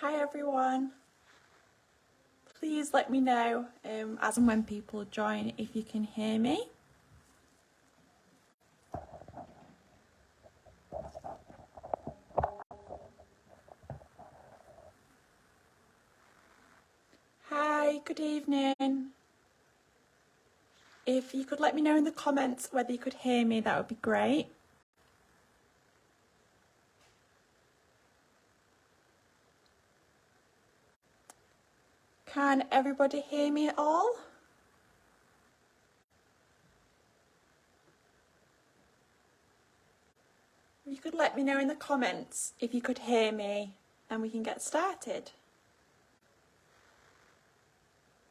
Hi everyone. Please let me know as and when people join if you can hear me. Hi, good evening. If you could let me know in the comments whether you could hear me, that would be great. Can everybody hear me at all? You could let me know in the comments if you could hear me and we can get started.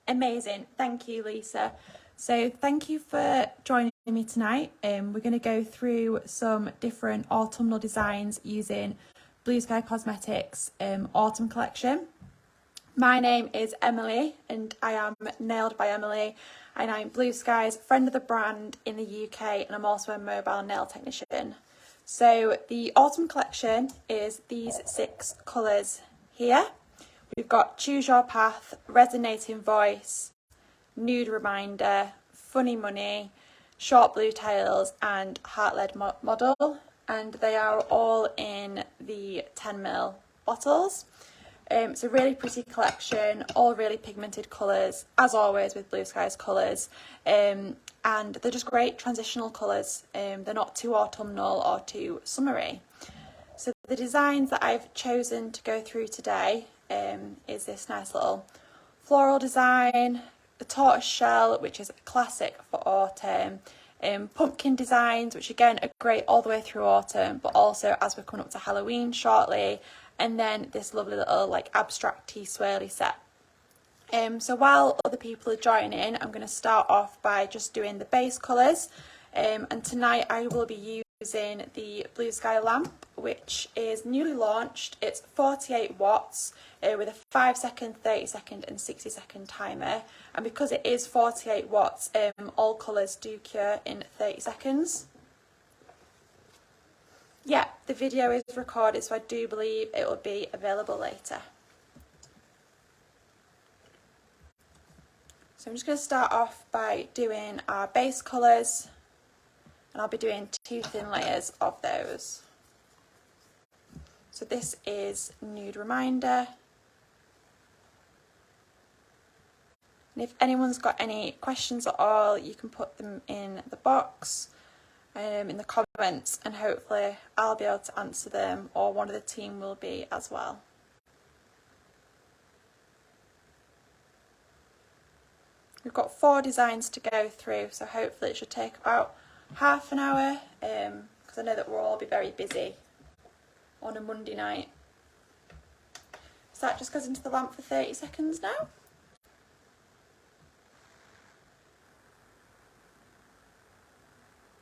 Amazing, thank you Lisa. So thank you for joining me tonight. We're going to go through some different autumnal designs using Blue Sky Cosmetics autumn collection. My name is Emily and I am Nailed by Emily and I'm Blue Sky's friend of the brand in the UK, and I'm also a mobile nail technician. So the autumn collection is these 6 colours here. We've got Choose Your Path, Resonating Voice, Nude Reminder, Funny Money, Short Blue Tails and Heart-Led Model, and they are all in the 10ml bottles. It's a really pretty collection, all really pigmented colours, as always with Blue Sky's colours, and they're just great transitional colours. They're not too autumnal or too summery. So the designs that I've chosen to go through today is this nice little floral design, the tortoise shell, which is a classic for autumn, pumpkin designs, which again are great all the way through autumn, but also as we're coming up to Halloween shortly, and then this lovely little like abstracty swirly set. So while other people are joining, I'm going to start off by just doing the base colours, and tonight I will be using the Blue Sky lamp, which is newly launched. It's 48 watts with a 5-second, 30-second and 60-second timer, and because it is 48 watts, all colours do cure in 30 seconds. Yeah, the video is recorded, so I do believe it will be available later. So I'm just going to start off by doing our base colours, and I'll be doing 2 thin layers of those. So this is Nude Reminder. And if anyone's got any questions at all, you can put them in the box, in the comments, and hopefully I'll be able to answer them, or one of the team will be as well. We've got 4 designs to go through, so hopefully it should take about half an hour, because I know that we'll all be very busy on a Monday night. So that just goes into the lamp for 30 seconds now.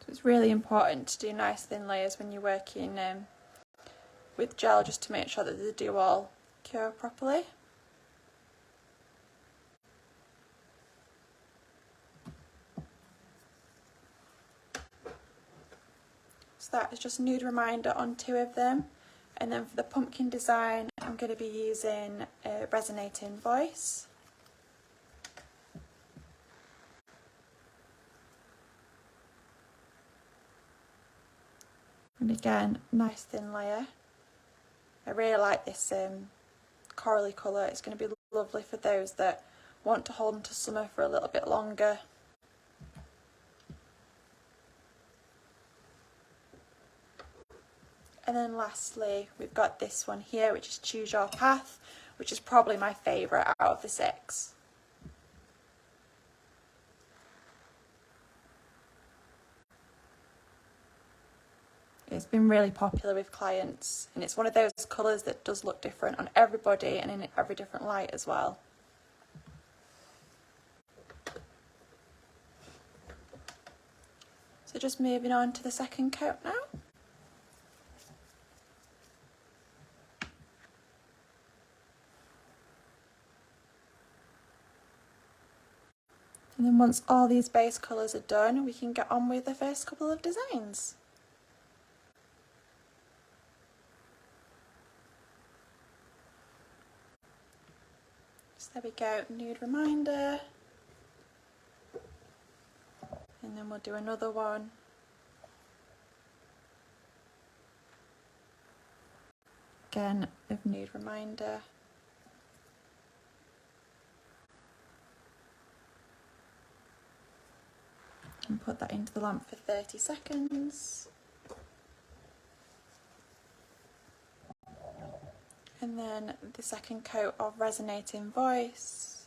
So it's really important to do nice thin layers when you're working with gel, just to make sure that they do all cure properly. So that is just Nude Reminder on 2 of them. And then for the pumpkin design, I'm going to be using a Resonating Voice. And again, nice thin layer. I really like this corally colour. It's going to be lovely for those that want to hold into summer for a little bit longer. And then lastly, we've got this one here, which is Choose Your Path, which is probably my favourite out of the 6. It's been really popular with clients, and it's one of those colours that does look different on everybody and in every different light as well. So just moving on to the second coat now. And then once all these base colours are done, we can get on with the first couple of designs. So there we go, nude reminder. And then we'll do another one. Again, of nude reminder. And put that into the lamp for 30 seconds. And then the second coat of resonating voice.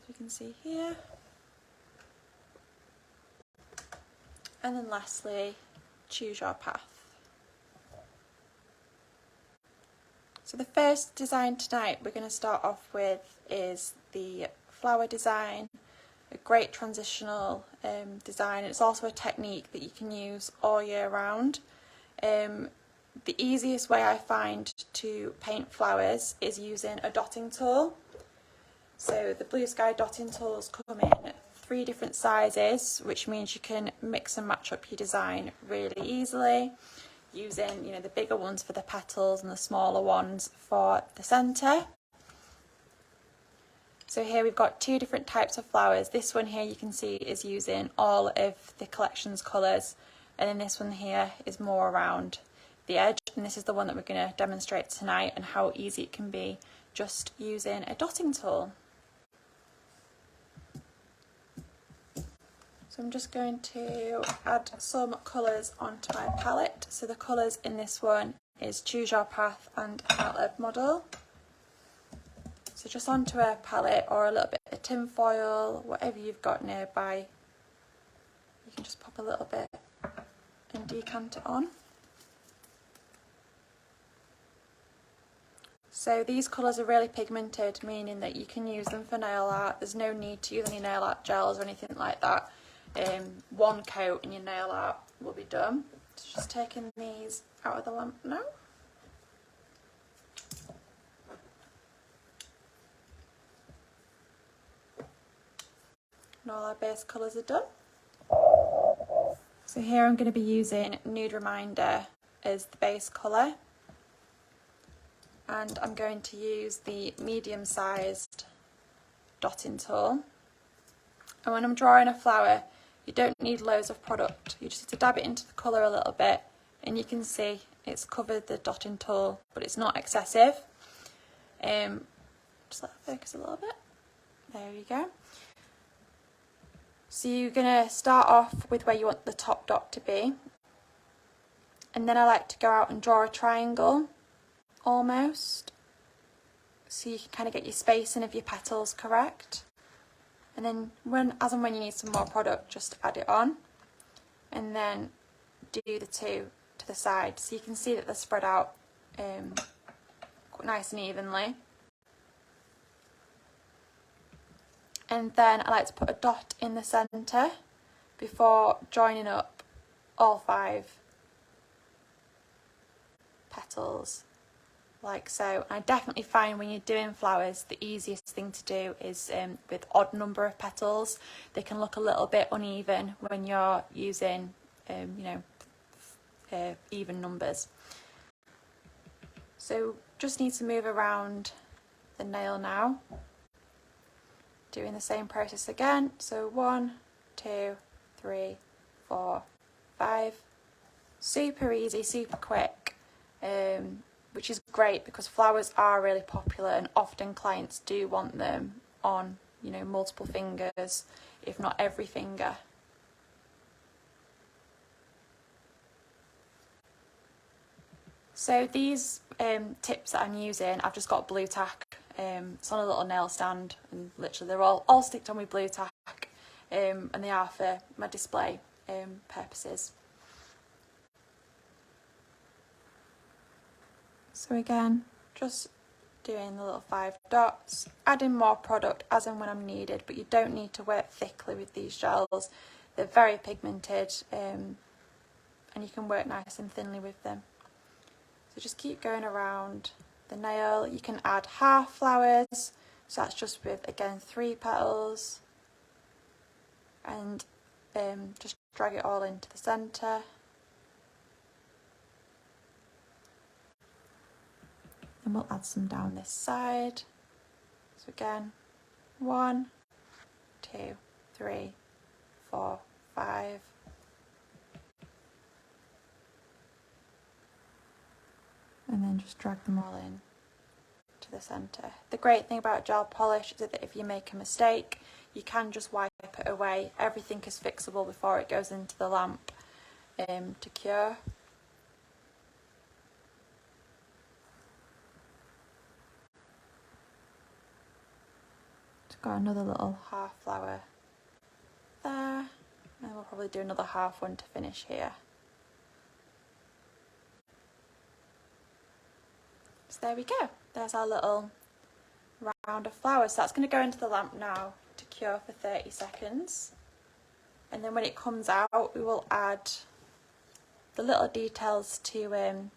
As you can see here. And then lastly, choose your path. So the first design tonight we're going to start off with is the flower design, a great transitional design. It's also a technique that you can use all year round. The easiest way I find to paint flowers is using a dotting tool. So the Blue Sky dotting tools come in 3 different sizes, which means you can mix and match up your design really easily, using, you know, the bigger ones for the petals and the smaller ones for the centre. So here we've got 2 different types of flowers. This one here you can see is using all of the collection's colours, and then this one here is more around the edge, and this is the one that we're going to demonstrate tonight and how easy it can be just using a dotting tool. So I'm just going to add some colours onto my palette. So the colours in this one is Choose Your Path and Outlet Model. So just onto a palette or a little bit of tin foil, whatever you've got nearby. You can just pop a little bit and decant it on. So these colours are really pigmented, meaning that you can use them for nail art. There's no need to use any nail art gels or anything like that. One coat and your nail art will be done. So just taking these out of the lamp now. And all our base colours are done. So here I'm going to be using Nude Reminder as the base colour. And I'm going to use the medium-sized dotting tool. And when I'm drawing a flower, you don't need loads of product. You just need to dab it into the colour a little bit, and you can see it's covered the dotting tool, but it's not excessive. Just let it focus a little bit. There you go. So you're going to start off with where you want the top dot to be. And then I like to go out and draw a triangle, almost. So you can kind of get your spacing of your petals correct. And then as and when you need some more product, just add it on. And then do the 2 to the side. So you can see that they're spread out quite nice and evenly. And then I like to put a dot in the centre before joining up all 5 petals, like so. I definitely find when you're doing flowers, the easiest thing to do is with odd number of petals. They can look a little bit uneven when you're using, even numbers. So just need to move around the nail now. Doing the same process again. So 1, 2, 3, 4, 5. Super easy, super quick. Which is great because flowers are really popular, and often clients do want them on, multiple fingers, if not every finger. So these tips that I'm using, I've just got blue tack. It's on a little nail stand, and literally they're all sticked on with blue tack, and they are for my display purposes. So again, just doing the little 5 dots, adding more product as and when I'm needed, but you don't need to work thickly with these gels. They're very pigmented, and you can work nice and thinly with them. So just keep going around the nail. You can add half flowers, So that's just with, again, 3 petals, and just drag it all into the centre. And we'll add some down this side. So again, 1, 2, 3, 4, 5. And then just drag them all in to the centre. The great thing about gel polish is that if you make a mistake, you can just wipe it away. Everything is fixable before it goes into the lamp to cure. Just got another little half flower there, and we'll probably do another half one to finish here. So there we go, there's our little round of flowers. So that's going to go into the lamp now to cure for 30 seconds. And then when it comes out, we will add the little details to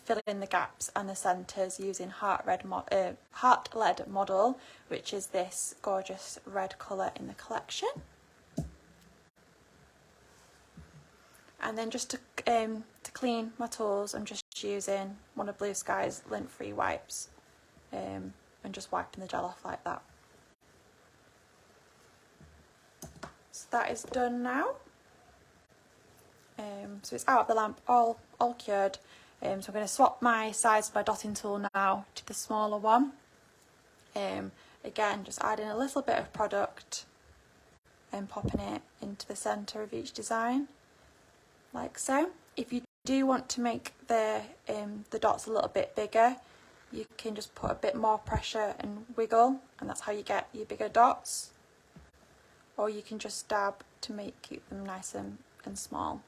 fill in the gaps and the centres using Heart Lead Model, which is this gorgeous red colour in the collection. And then just to clean my tools, I'm just using one of Blue Sky's lint-free wipes and just wiping the gel off like that. So that is done now. So it's out of the lamp, all cured. So I'm going to swap my size of my dotting tool now to the smaller one. Again, just adding a little bit of product and popping it into the centre of each design, like so. If you do want to make the dots a little bit bigger, you can just put a bit more pressure and wiggle, and that's how you get your bigger dots. Or you can just dab to keep them nice and small.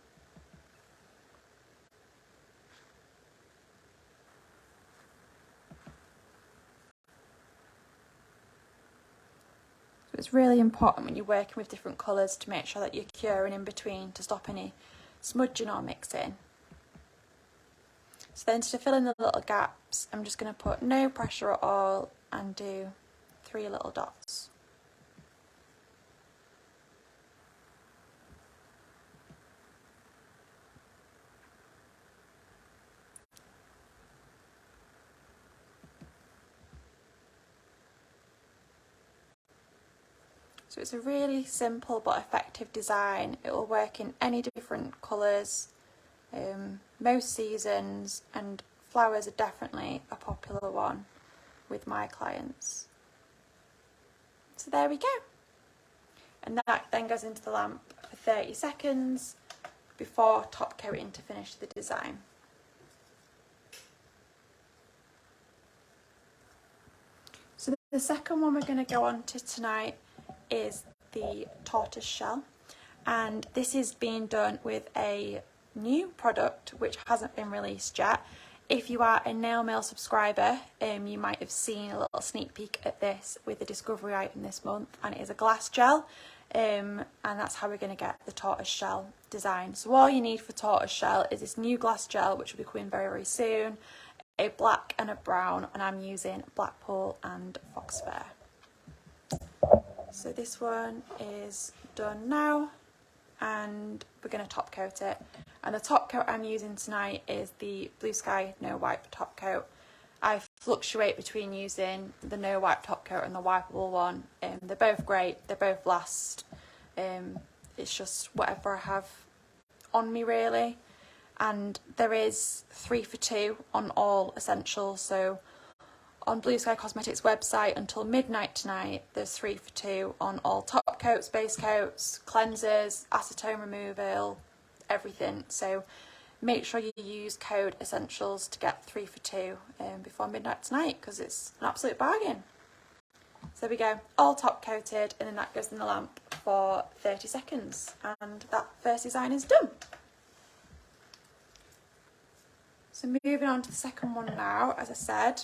So it's really important when you're working with different colours to make sure that you're curing in between to stop any smudging or mixing. So then to fill in the little gaps, I'm just going to put no pressure at all and do 3 little dots. So it's a really simple but effective design. It will work in any different colours, most seasons, and flowers are definitely a popular one with my clients. So there we go. And that then goes into the lamp for 30 seconds before top coating to finish the design. So the second one we're going to go on to tonight is the tortoise shell, and this is being done with a new product which hasn't been released yet. If you are a Nail Mail subscriber, you might have seen a little sneak peek at this with the discovery item this month, and it is a glass gel, and that's how we're going to get the tortoise shell design. So all you need for tortoise shell is this new glass gel, which will be coming very, very soon, a black and a brown, and I'm using Blackpool and Foxfire. So this one is done now, and we're going to top coat it. And the top coat I'm using tonight is the Blue Sky No Wipe top coat. I fluctuate between using the no wipe top coat and the wipeable one. They're both great, they both last. It's just whatever I have on me really. And there is 3 for 2 on all essentials. So on Blue Sky Cosmetics website until midnight tonight, there's 3 for 2 on all top coats, base coats, cleansers, acetone removal, everything. So make sure you use code essentials to get 3 for 2 before midnight tonight, because it's an absolute bargain. So there we go, all top coated, and then that goes in the lamp for 30 seconds, and that first design is done. So moving on to the second one now, as I said,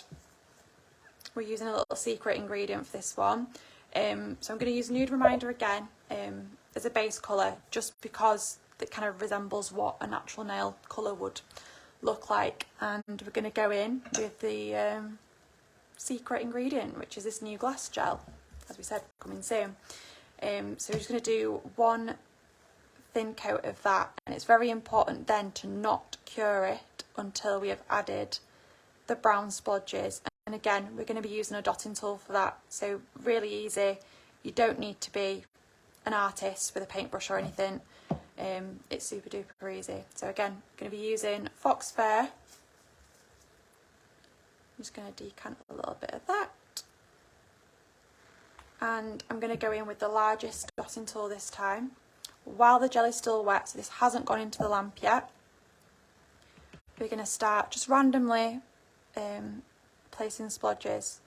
we're using a little secret ingredient for this one. So I'm going to use Nude Reminder again as a base colour, just because it kind of resembles what a natural nail colour would look like. And we're going to go in with the secret ingredient, which is this new glass gel, as we said, coming soon. So we're just going to do one thin coat of that, and it's very important then to not cure it until we have added the brown splodges. And again, we're going to be using a dotting tool for that, so really easy. You don't need to be an artist with a paintbrush or anything. It's super duper easy. So again, I'm going to be using Fox Fair. I'm just going to decant a little bit of that, and I'm going to go in with the largest dotting tool this time while the gel is still wet, so this hasn't gone into the lamp yet. We're going to start just randomly placing splodges.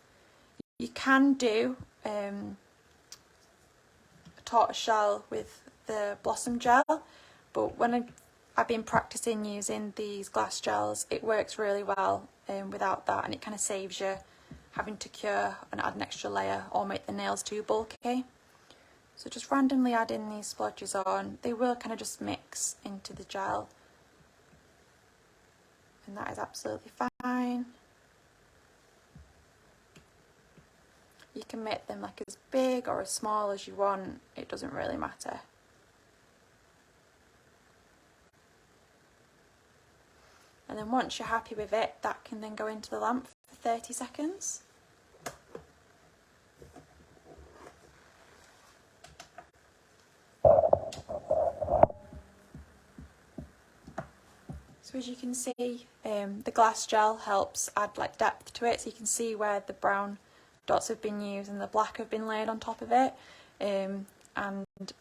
You can do a tortoise shell with the blossom gel, but when I've been practicing using these glass gels, it works really well without that, and it kind of saves you having to cure and add an extra layer or make the nails too bulky. So just randomly adding these splodges on. They will kind of just mix into the gel, and that is absolutely fine. You can make them like as big or as small as you want, it doesn't really matter. And then once you're happy with it, that can then go into the lamp for 30 seconds. So as you can see, the glass gel helps add like depth to it, so you can see where the brown dots have been used and the black have been laid on top of it, and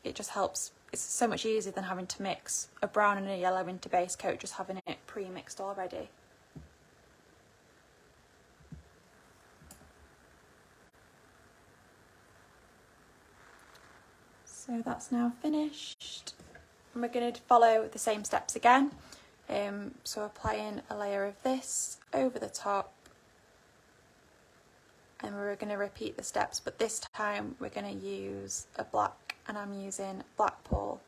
it just helps. It's so much easier than having to mix a brown and a yellow into base coat, just having it pre-mixed already. So that's now finished, and we're going to follow the same steps again. So applying a layer of this over the top, and we're going to repeat the steps, but this time we're going to use a black, and I'm using Blackpool,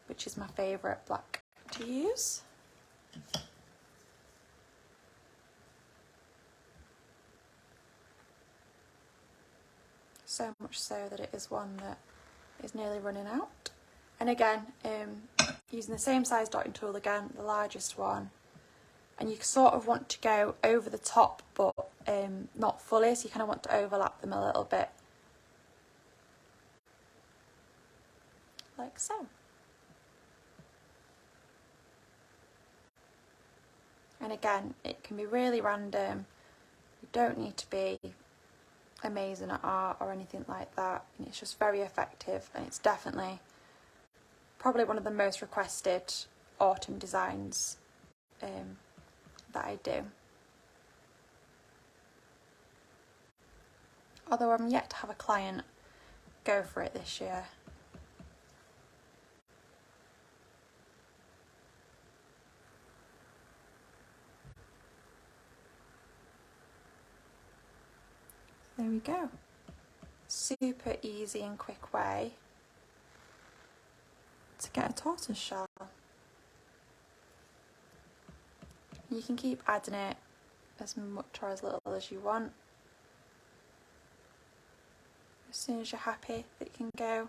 which is my favourite black to use. So much so that it is one that is nearly running out. And again, using the same size dotting tool again, the largest one, and you sort of want to go over the top, but not fully, so you kind of want to overlap them a little bit, like so. And again, it can be really random. You don't need to be amazing at art or anything like that, and it's just very effective, and it's definitely probably one of the most requested autumn designs that I do. Although I'm yet to have a client go for it this year. There we go. Super easy and quick way to get a tortoise shell. You can keep adding it as much or as little as you want. As soon as you're happy that you can go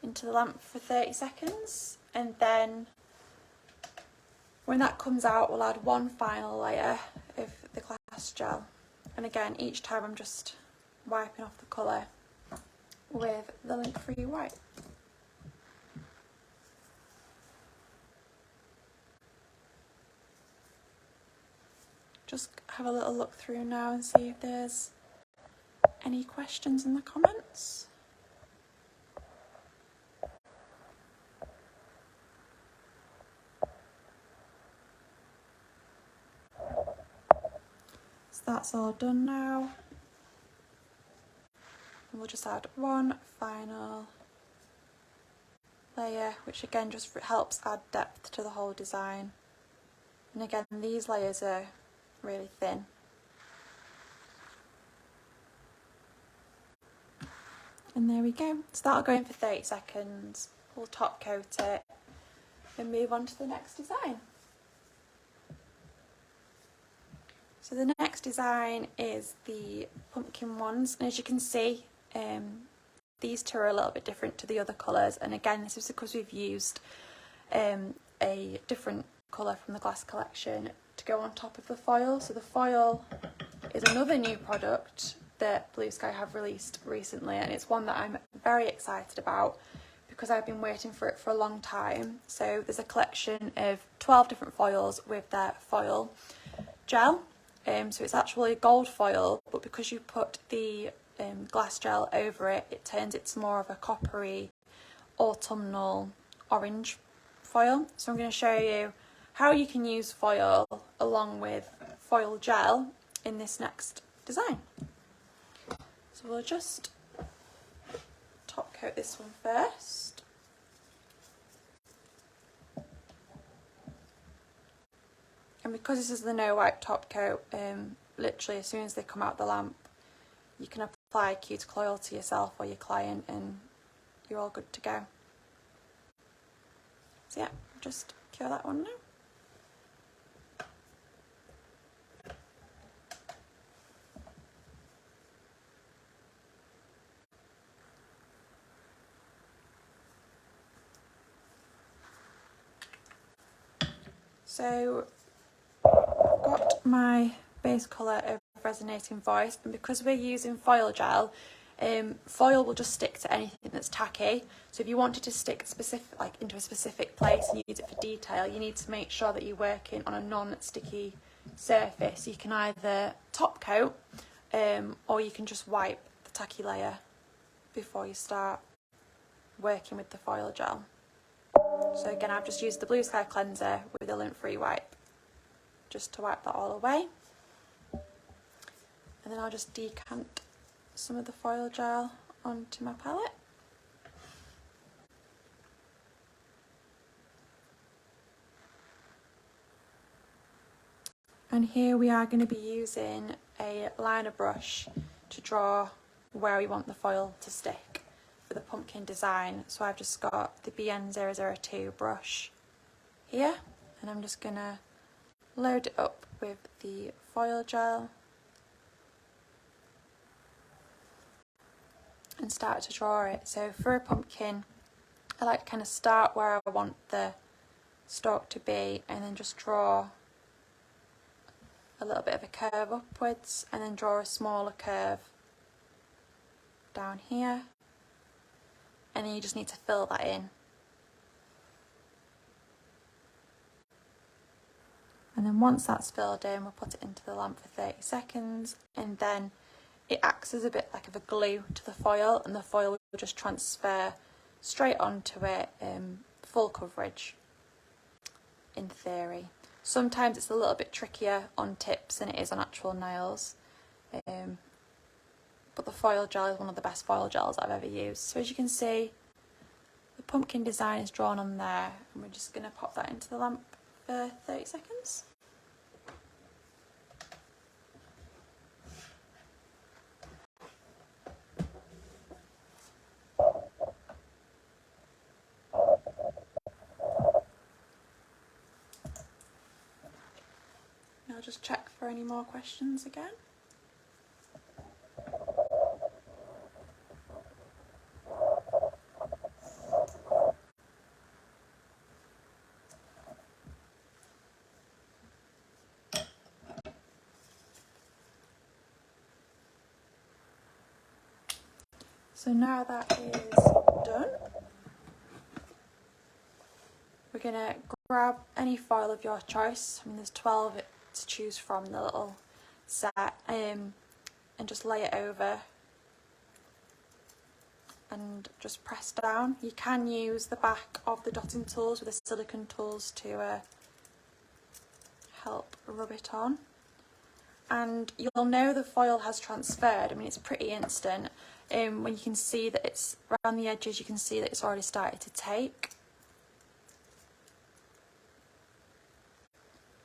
into the lamp for 30 seconds, and then when that comes out we'll add one final layer of the glass gel. And again, each time I'm just wiping off the colour with the link-free white. Just have a little look through now and see if there's any questions in the comments. So that's all done now. And we'll just add one final layer, which again just helps add depth to the whole design. And again, these layers are really thin. And there we go. So that'll go in for 30 seconds. We'll top coat it and move on to the next design. So the next design is the pumpkin ones, and as you can see, these two are a little bit different to the other colours, and again this is because we've used a different colour from the glass collection to go on top of the foil. So the foil is another new product that Blue Sky have released recently, and it's one that I'm very excited about because I've been waiting for it for a long time. So there's a collection of 12 different foils with their foil gel. So it's actually gold foil, but because you put the glass gel over it, it turns it to more of a coppery autumnal orange foil. So I'm going to show you how you can use foil along with foil gel in this next design. So we'll just top coat this one first. And because this is the no wipe top coat, literally as soon as they come out the lamp, you can apply cuticle oil to yourself or your client and you're all good to go. So yeah, just cure that one now. So I've got my base colour of Resonating Voice, and because we're using foil gel, foil will just stick to anything that's tacky. So if you wanted to stick into a specific place and use it for detail, you need to make sure that you're working on a non-sticky surface. You can either top coat or you can just wipe the tacky layer before you start working with the foil gel. So again, I've just used the Blue Sky cleanser with a lint-free wipe just to wipe that all away. And then I'll just decant some of the foil gel onto my palette. And here we are going to be using a liner brush to draw where we want the foil to stick for the pumpkin design. So I've just got the BN002 brush here, and I'm just going to load it up with the foil gel and start to draw it. So for a pumpkin, I like to kind of start where I want the stalk to be and then just draw a little bit of a curve upwards and then draw a smaller curve down here, and then you just need to fill that in. And then once that's filled in, we'll put it into the lamp for 30 seconds, and then it acts as a bit like of a glue to the foil, and the foil will just transfer straight onto it, full coverage in theory. Sometimes it's a little bit trickier on tips than it is on actual nails, but the foil gel is one of the best foil gels I've ever used. So as you can see, the pumpkin design is drawn on there, and we're just going to pop that into the lamp for 30 seconds. I'll just check for any more questions again. So now that is done, we're going to grab any foil of your choice. I mean, there's 12 to choose from the little set, and just lay it over and just press down. You can use the back of the dotting tools with the silicone tools to help rub it on. And you'll know the foil has transferred. I mean, it's pretty instant. When you can see that it's around the edges, you can see that it's already started to take.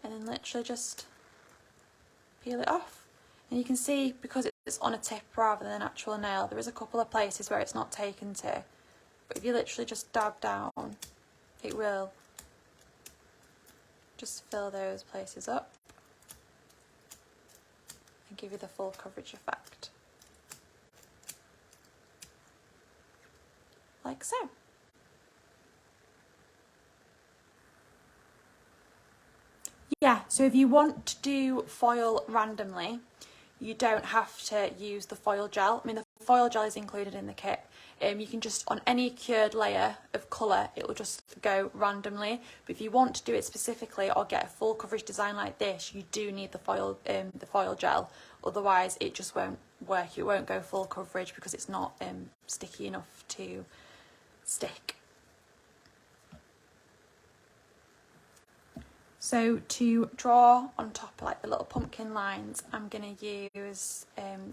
And then literally just peel it off. And you can see, because it's on a tip rather than an actual nail, there is a couple of places where it's not taken to. But if you literally just dab down, it will just fill those places up. and give you the full coverage effect. Like so. Yeah, so if you want to do foil randomly, you don't have to use the foil gel. I mean, the foil gel is included in the kit. You can just, on any cured layer of colour, it will just go randomly. But if you want to do it specifically or get a full coverage design like this, you do need the foil gel. Otherwise, it just won't work. It won't go full coverage because it's not sticky enough to stick. So to draw on top like the little pumpkin lines, I'm going to use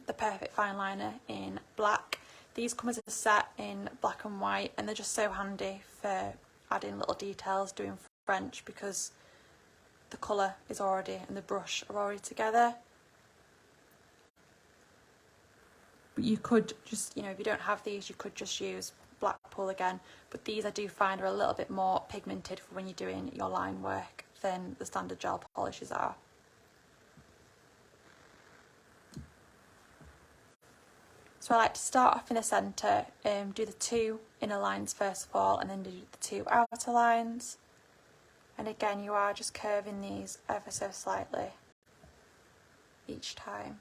the Perfect Fine Liner in black. These come as a set in black and white, and they're just so handy for adding little details, doing French, because the colour is already and the brush are already together. But you could just, you know, if you don't have these, you could just use black pool again. But these I do find are a little bit more pigmented for when you're doing your line work than the standard gel polishes are. So I like to start off in the centre, do the 2 inner lines first of all, and then do the 2 outer lines. And again, you are just curving these ever so slightly each time.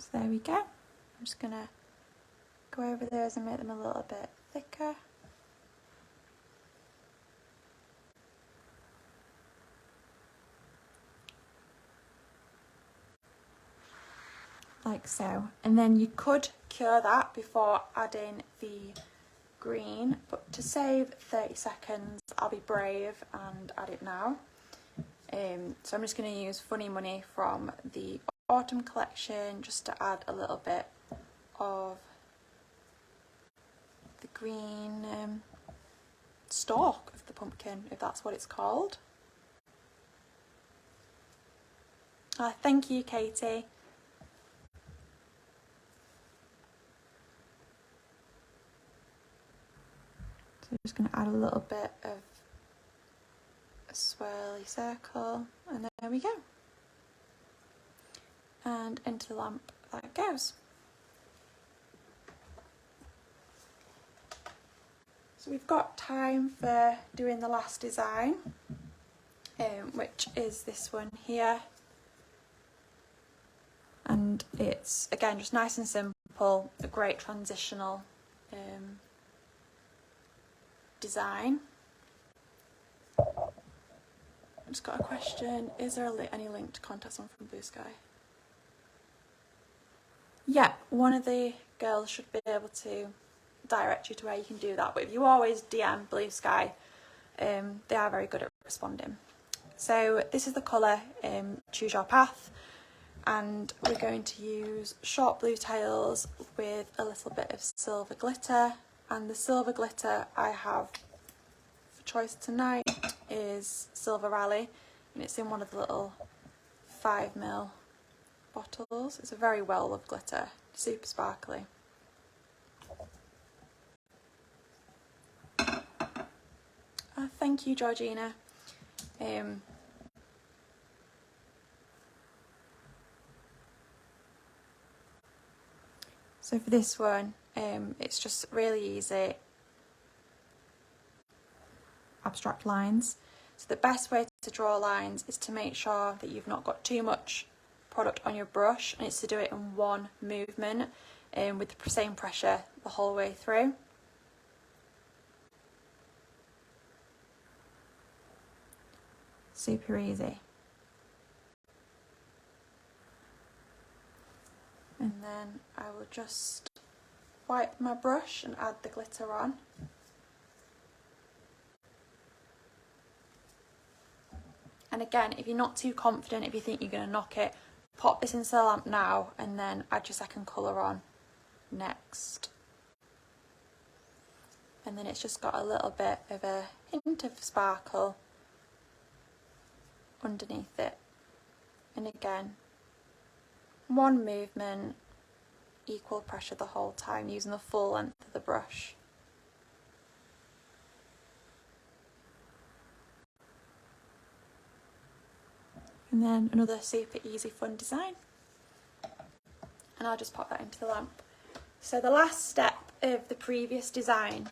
So there we go. I'm just going to go over those and make them a little bit thicker. Like so. And then you could cure that before adding the green, but to save 30 seconds, I'll be brave and add it now. So I'm just going to use Funny Money from the Autumn collection just to add a little bit of the green stalk of the pumpkin, if that's what it's called. Thank you, Katie. So I'm just going to add a little bit of a swirly circle, and there we go. And into the lamp that goes. So we've got time for doing the last design, which is this one here. And it's, again, just nice and simple, a great transitional design. I've just got a question. Is there any link to contact someone from Blue Sky? Yeah, one of the girls should be able to direct you to where you can do that. But if you always DM Blue Sky, they are very good at responding. So this is the colour, Choose Your Path. And we're going to use short blue tails with a little bit of silver glitter. And the silver glitter I have for choice tonight is Silver Rally, and it's in one of the little 5ml bottles. It's a very well loved glitter, super sparkly. Thank you, Georgina. So for this one, it's just really easy. Abstract lines. So the best way to draw lines is to make sure that you've not got too much product on your brush, and it's to do it in one movement with the same pressure the whole way through. Super easy. And then I will just wipe my brush and add the glitter on. And again, if you're not too confident, if you think you're going to knock it, pop this into the lamp now and then add your second colour on next. And then it's just got a little bit of a hint of sparkle underneath it. And again, one movement, equal pressure the whole time, using the full length of the brush. And then another super easy fun design. And I'll just pop that into the lamp. So the last step of the previous design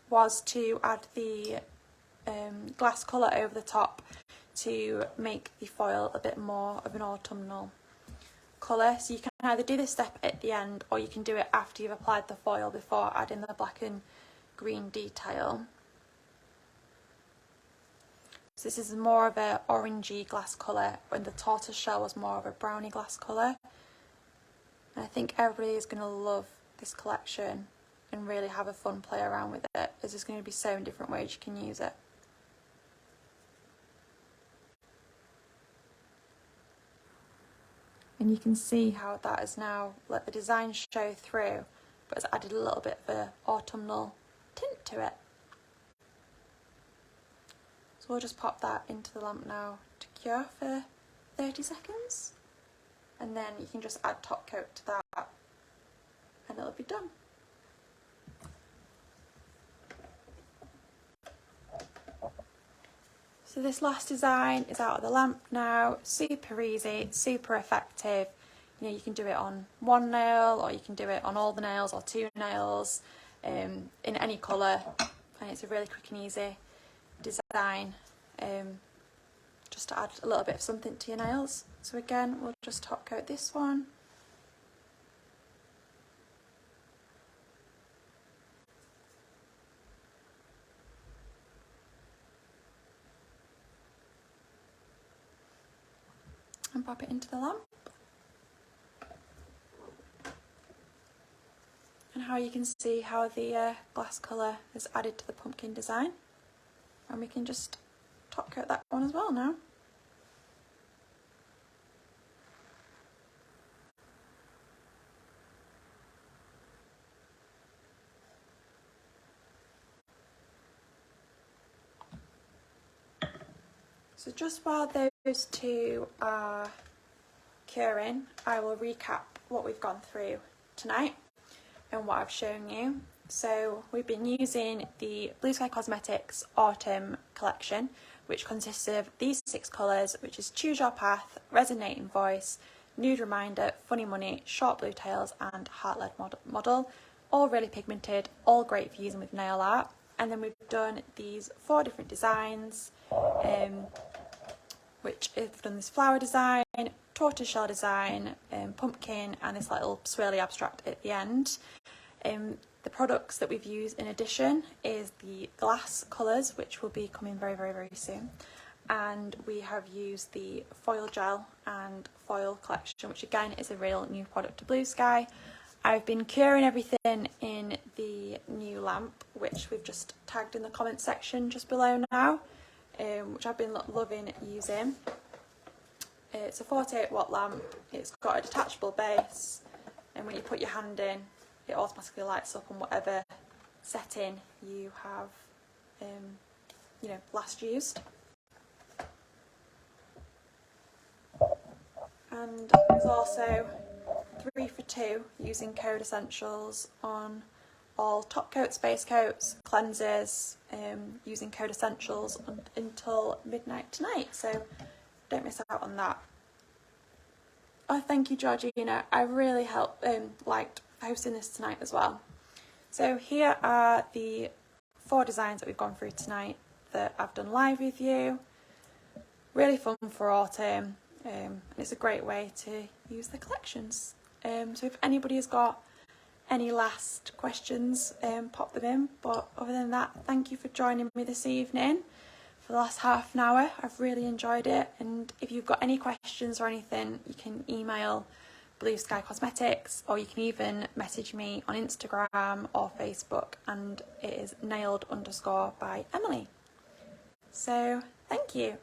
was to add the glass colour over the top to make the foil a bit more of an autumnal colour. So you can either do this step at the end, or you can do it after you've applied the foil before adding the black and green detail. So this is more of a orangey glass colour, when the tortoise shell was more of a browny glass colour. And I think everybody is going to love this collection and really have a fun play around with it, as there's going to be so many different ways you can use it. And you can see how that has now let the design show through, but has added a little bit of an autumnal tint to it. So we'll just pop that into the lamp now to cure for 30 seconds. And then you can just add top coat to that and it'll be done. So this last design is out of the lamp now, super easy, super effective. You know, you can do it on one nail, or you can do it on all the nails, or two nails, in any colour, and it's a really quick and easy design, just to add a little bit of something to your nails. So again, we'll just top coat this one. And pop it into the lamp. And how you can see how the glass colour is added to the pumpkin design. And we can just top coat that one as well now. So just while those two are curing, I will recap what we've gone through tonight and what I've shown you. So we've been using the Blue Sky Cosmetics Autumn collection, which consists of these 6 colours, which is Choose Your Path, Resonating Voice, Nude Reminder, Funny Money, Short Blue Tails and Heart-Led Model. All really pigmented, all great for using with nail art. And then we've done these 4 different designs, which have done this flower design, tortoiseshell design, pumpkin, and this little swirly abstract at the end. The products that we've used in addition is the glass colours, which will be coming very, very, very soon. And we have used the foil gel and foil collection, which again is a real new product to Blue Sky. I've been curing everything in the new lamp, which we've just tagged in the comment section just below now, which I've been loving using. It's a 48 watt lamp, it's got a detachable base, and when you put your hand in, it automatically lights up on whatever setting you have last used. And there's also 3 for 2 using code essentials on all top coats, base coats, cleansers, using code essentials until midnight tonight, so don't miss out on that. Oh, thank you, Georgina. I really liked hosting this tonight as well. So here are the 4 designs that we've gone through tonight that I've done live with you. Really fun for autumn, and it's a great way to use the collections. So if anybody has got any last questions, pop them in. But other than that, thank you for joining me this evening for the last half an hour. I've really enjoyed it. And if you've got any questions or anything, you can email Blue Sky Cosmetics, or you can even message me on Instagram or Facebook, and it is nailed_by Emily. So thank you.